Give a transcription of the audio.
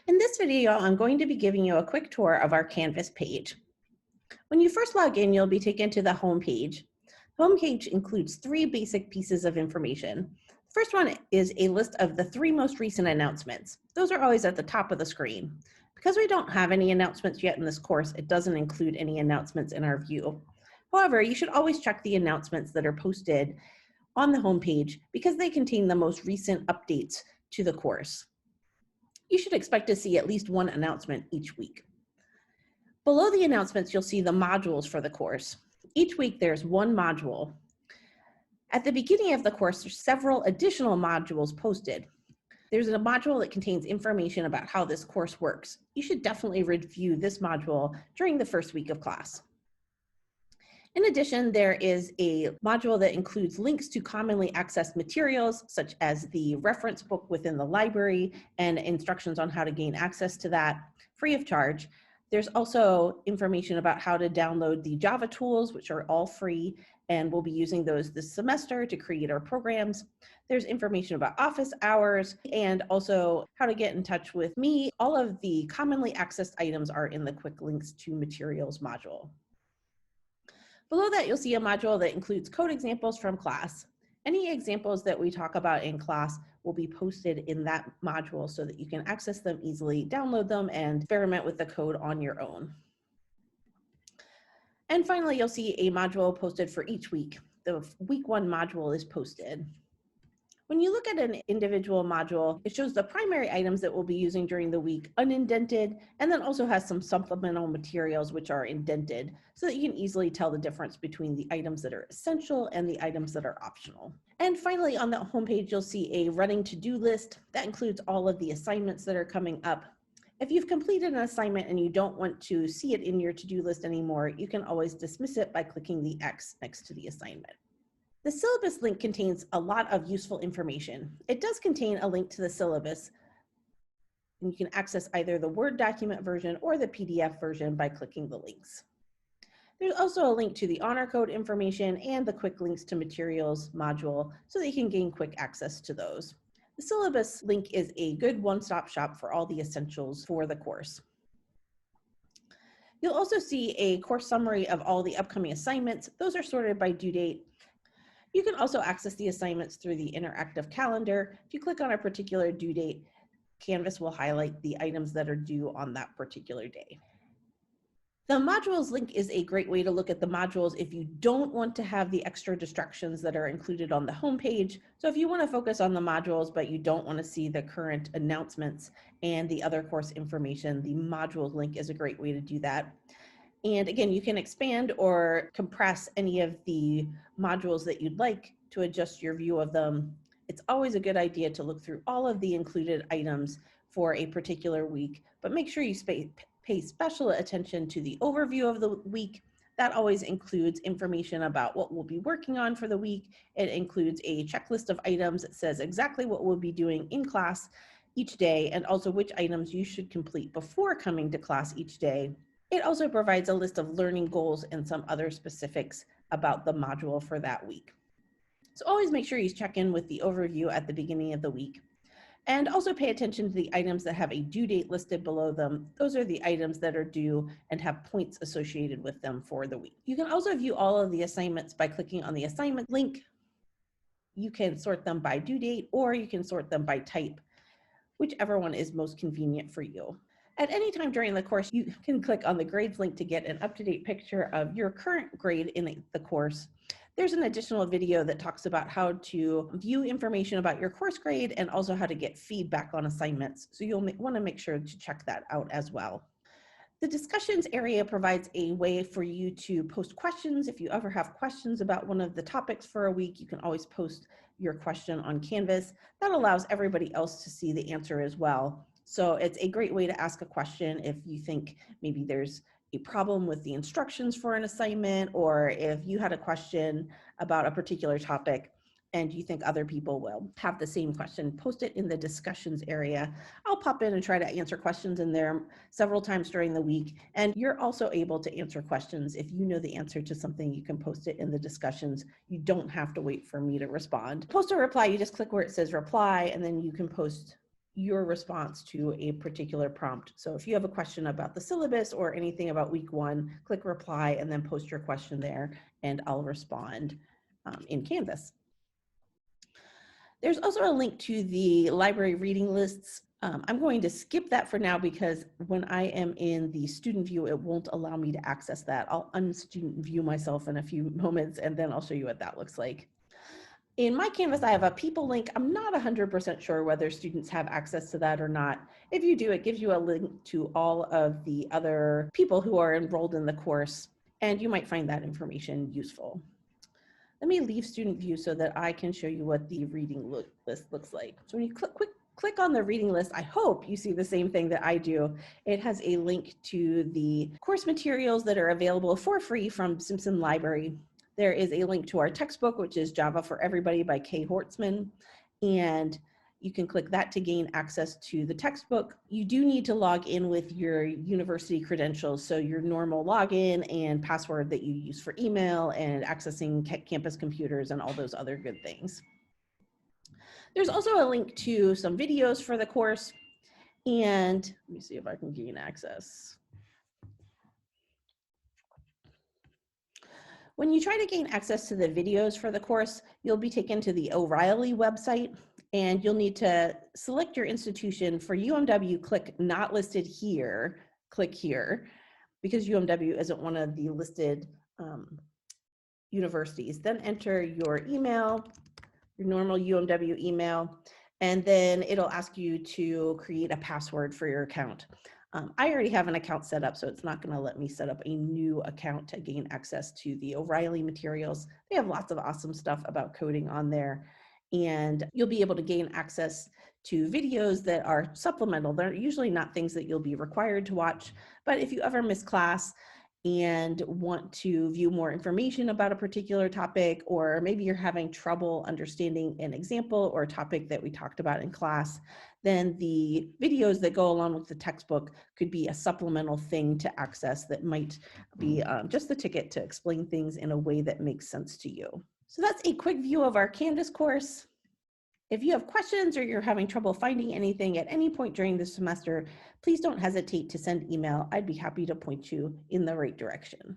In this video, I'm going to be giving you a quick tour of our Canvas page. When you first log in, you'll be taken to the home page. The home page includes three basic pieces of information. The first one is a list of the three most recent announcements. Those are always at the top of the screen. Because we don't have any announcements yet in this course, it doesn't include any announcements in our view. However, you should always check the announcements that are posted on the home page because they contain the most recent updates to the course. You should expect to see at least one announcement each week. Below the announcements, you'll see the modules for the course. Each week, there's one module. At the beginning of the course, there's several additional modules posted. There's a module that contains information about how this course works. You should definitely review this module during the first week of class. In addition, there is a module that includes links to commonly accessed materials, such as the reference book within the library and instructions on how to gain access to that free of charge. There's also information about how to download the Java tools, which are all free, and we'll be using those this semester to create our programs. There's information about office hours and also how to get in touch with me. All of the commonly accessed items are in the quick links to materials module. Below that, you'll see a module that includes code examples from class. Any examples that we talk about in class will be posted in that module so that you can access them easily, download them, and experiment with the code on your own. And finally, you'll see a module posted for each week. The week 1 module is posted. When you look at an individual module, it shows the primary items that we'll be using during the week unindented, and then also has some supplemental materials which are indented so that you can easily tell the difference between the items that are essential and the items that are optional. And finally, on the homepage, you'll see a running to-do list that includes all of the assignments that are coming up. If you've completed an assignment and you don't want to see it in your to-do list anymore, you can always dismiss it by clicking the X next to the assignment. The syllabus link contains a lot of useful information. It does contain a link to the syllabus, and you can access either the Word document version or the PDF version by clicking the links. There's also a link to the honor code information and the quick links to materials module so that you can gain quick access to those. The syllabus link is a good one-stop shop for all the essentials for the course. You'll also see a course summary of all the upcoming assignments. Those are sorted by due date. You can also access the assignments through the interactive calendar. If you click on a particular due date, Canvas will highlight the items that are due on that particular day. The modules link is a great way to look at the modules if you don't want to have the extra distractions that are included on the homepage. So if you want to focus on the modules, but you don't want to see the current announcements and the other course information, the modules link is a great way to do that. And again, you can expand or compress any of the modules that you'd like to adjust your view of them. It's always a good idea to look through all of the included items for a particular week, but make sure you pay special attention to the overview of the week. That always includes information about what we'll be working on for the week. It includes a checklist of items that says exactly what we'll be doing in class each day, and also which items you should complete before coming to class each day. It also provides a list of learning goals and some other specifics about the module for that week. So always make sure you check in with the overview at the beginning of the week. And also pay attention to the items that have a due date listed below them. Those are the items that are due and have points associated with them for the week. You can also view all of the assignments by clicking on the assignment link. You can sort them by due date, or you can sort them by type, whichever one is most convenient for you. At any time during the course, you can click on the grades link to get an up-to-date picture of your current grade in the course. There's an additional video that talks about how to view information about your course grade and also how to get feedback on assignments. So you'll want to make sure to check that out as well. The discussions area provides a way for you to post questions. If you ever have questions about one of the topics for a week, you can always post your question on Canvas. That allows everybody else to see the answer as well. So it's a great way to ask a question if you think maybe there's a problem with the instructions for an assignment, or if you had a question about a particular topic and you think other people will have the same question, post it in the discussions area. I'll pop in and try to answer questions in there several times during the week. And you're also able to answer questions. If you know the answer to something, you can post it in the discussions. You don't have to wait for me to respond. Post a reply, you just click where it says reply, and then you can post your response to a particular prompt. So if you have a question about the syllabus or anything about week 1, click reply and then post your question there, and I'll respond in Canvas. There's also a link to the library reading lists. I'm going to skip that for now because when I am in the student view, it won't allow me to access that. I'll unstudent view myself in a few moments, and then I'll show you what that looks like. In my Canvas, I have a people link. I'm not 100% sure whether students have access to that or not. If you do, it gives you a link to all of the other people who are enrolled in the course, and you might find that information useful. Let me leave student view so that I can show you what the reading list looks like. So when you click on the reading list, I hope you see the same thing that I do. It has a link to the course materials that are available for free from Simpson Library. There is a link to our textbook, which is Java for Everybody by Kay Hortzman. And you can click that to gain access to the textbook. You do need to log in with your university credentials, so your normal login and password that you use for email and accessing campus computers and all those other good things. There's also a link to some videos for the course, and let me see if I can gain access. When you try to gain access to the videos for the course, you'll be taken to the O'Reilly website, and you'll need to select your institution. For UMW, click not listed here, click here, because UMW isn't one of the listed universities. Then enter your email, your normal UMW email, and then it'll ask you to create a password for your account. I already have an account set up, so it's not going to let me set up a new account to gain access to the O'Reilly materials. They have lots of awesome stuff about coding on there, and you'll be able to gain access to videos that are supplemental. They're usually not things that you'll be required to watch, but if you ever miss class and want to view more information about a particular topic, or maybe you're having trouble understanding an example or a topic that we talked about in class, then the videos that go along with the textbook could be a supplemental thing to access that might be just the ticket to explain things in a way that makes sense to you. So that's a quick view of our Canvas course. If you have questions or you're having trouble finding anything at any point during the semester, please don't hesitate to send email. I'd be happy to point you in the right direction.